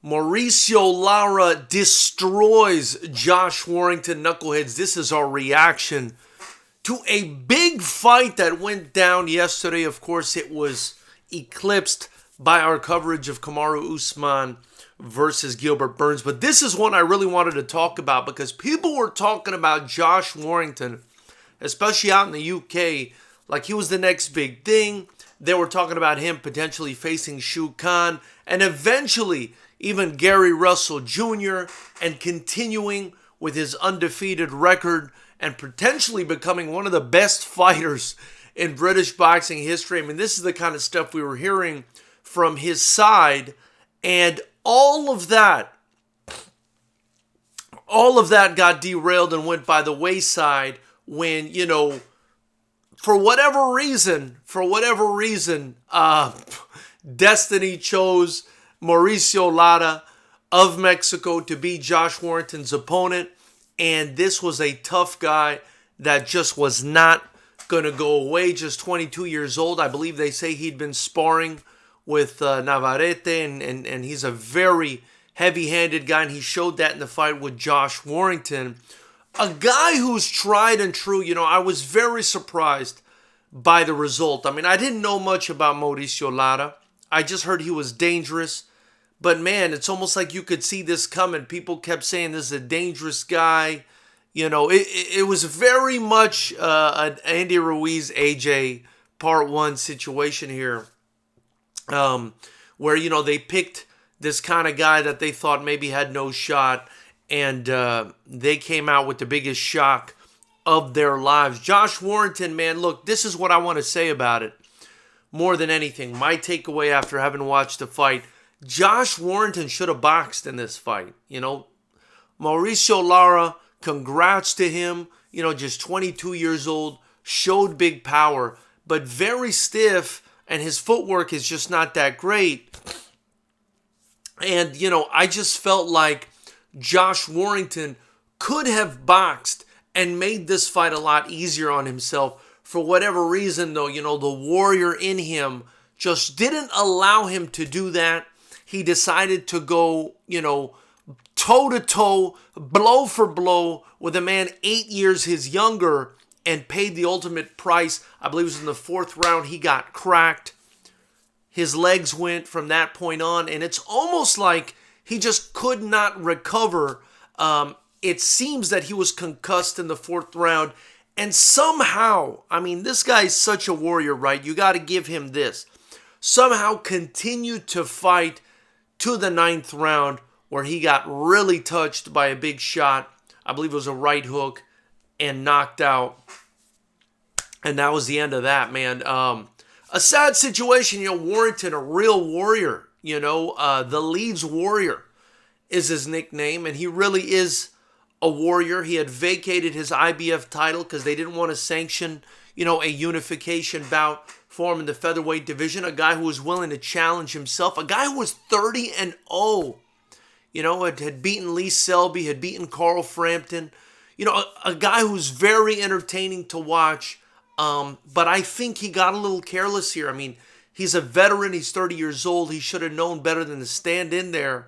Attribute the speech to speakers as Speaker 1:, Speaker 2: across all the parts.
Speaker 1: Mauricio Lara destroys Josh Warrington. Knuckleheads, this is our reaction to a big fight that went down yesterday. Of course, it was eclipsed by our coverage of Kamaru Usman versus Gilbert Burns. But this is one I really wanted to talk about because people were talking about Josh Warrington, especially out in the UK, like he was the next big thing. They were talking about him potentially facing Shu Khan and eventually even Gary Russell Jr. and continuing with his undefeated record and potentially becoming one of the best fighters in British boxing history. I mean, this is the kind of stuff we were hearing from his side, and all of that got derailed and went by the wayside when, for whatever reason, Destiny chose Mauricio Lara of Mexico to be Josh Warrington's opponent. And this was a tough guy that just was not going to go away. Just 22 years old. I believe they say he'd been sparring with Navarrete, and he's a very heavy-handed guy, and he showed that in the fight with Josh Warrington. A guy who's tried and true. I was very surprised by the result. I mean, I didn't know much about Mauricio Lara. I just heard he was dangerous. But man, it's almost like you could see this coming. People kept saying this is a dangerous guy. It was very much an Andy Ruiz, AJ Part 1 situation here. Where, they picked this kind of guy that they thought maybe had no shot. And they came out with the biggest shock of their lives. Josh Warrington, man, look, this is what I want to say about it. More than anything, my takeaway after having watched the fight, Josh Warrington should have boxed in this fight. Mauricio Lara, congrats to him. Just 22 years old, showed big power, but very stiff, and his footwork is just not that great. And, I just felt like Josh Warrington could have boxed and made this fight a lot easier on himself. For whatever reason, though, the warrior in him just didn't allow him to do that. He decided to go, toe-to-toe, blow for blow with a man 8 years his younger and paid the ultimate price. I believe it was in the fourth round. He got cracked. His legs went from that point on, and it's almost like he just could not recover. It seems that he was concussed in the fourth round. And somehow, I mean, this guy is such a warrior, right? You got to give him this. Somehow continued to fight to the ninth round where he got really touched by a big shot. I believe it was a right hook and knocked out. And that was the end of that, man. A sad situation, Warrington, a real warrior. The Leeds Warrior is his nickname, and he really is a warrior. He had vacated his IBF title because they didn't want to sanction, a unification bout for him in the featherweight division. A guy who was willing to challenge himself. A guy who was 30-0. Had beaten Lee Selby, had beaten Carl Frampton. A guy who's very entertaining to watch. But I think he got a little careless here. I mean, he's a veteran. He's 30 years old. He should have known better than to stand in there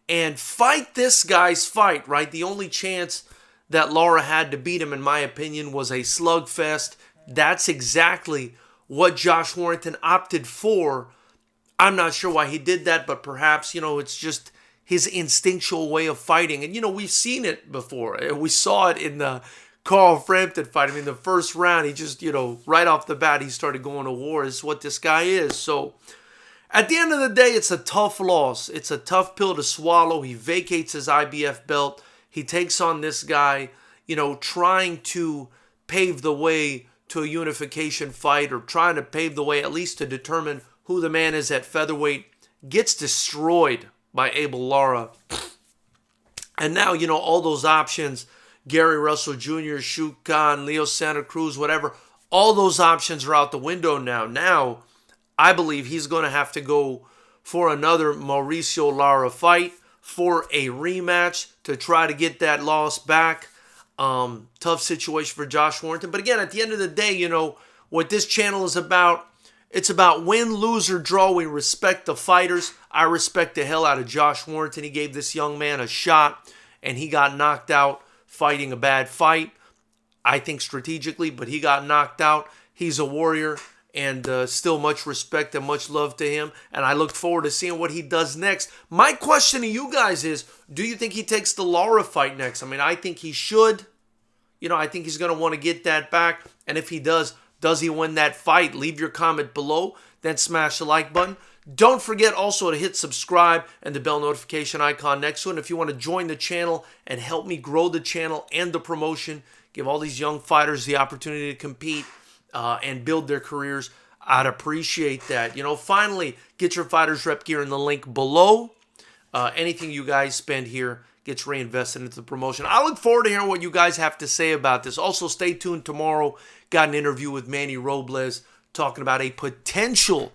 Speaker 1: and fight this guy's fight, right? The only chance that Lara had to beat him, in my opinion, was a slugfest. That's exactly what Josh Warrington opted for. I'm not sure why he did that, but perhaps, it's just his instinctual way of fighting. And, we've seen it before. We saw it in the Carl Frampton fight. I mean, the first round, he just, right off the bat, he started going to war. This is what this guy is. So at the end of the day, it's a tough loss. It's a tough pill to swallow. He vacates his IBF belt. He takes on this guy, trying to pave the way to a unification fight, or trying to pave the way at least to determine who the man is at featherweight. Gets destroyed by Abel Lara. And now, all those options, Gary Russell Jr., Shu Khan, Leo Santa Cruz, whatever, all those options are out the window now. Now, I believe he's going to have to go for another Mauricio Lara fight, for a rematch to try to get that loss back. Tough situation for Josh Warrington. But again, at the end of the day, what this channel is about It's about win, lose, or draw. We respect the fighters. I respect the hell out of Josh Warrington. He gave this young man a shot, and he got knocked out fighting a bad fight. I think strategically, but he got knocked out. He's a warrior, and still much respect and much love to him. And I look forward to seeing what he does next. My question to you guys is, do you think he takes the Lara fight next? I mean, I think he should. I think he's going to want to get that back. And if he does he win that fight? Leave your comment below. Then smash the like button. Don't forget also to hit subscribe and the bell notification icon next to it. And if you want to join the channel and help me grow the channel and the promotion, give all these young fighters the opportunity to compete and build their careers, I'd appreciate that. Finally, get your Fighters Rep gear in the link below. Anything you guys spend here gets reinvested into the promotion. I look forward to hearing what you guys have to say about this. Also, stay tuned tomorrow. Got an interview with Manny Robles talking about a potential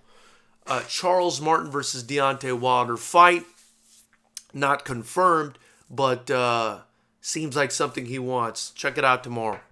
Speaker 1: Charles Martin versus Deontay Wilder fight. Not confirmed, but seems like something he wants. Check it out tomorrow.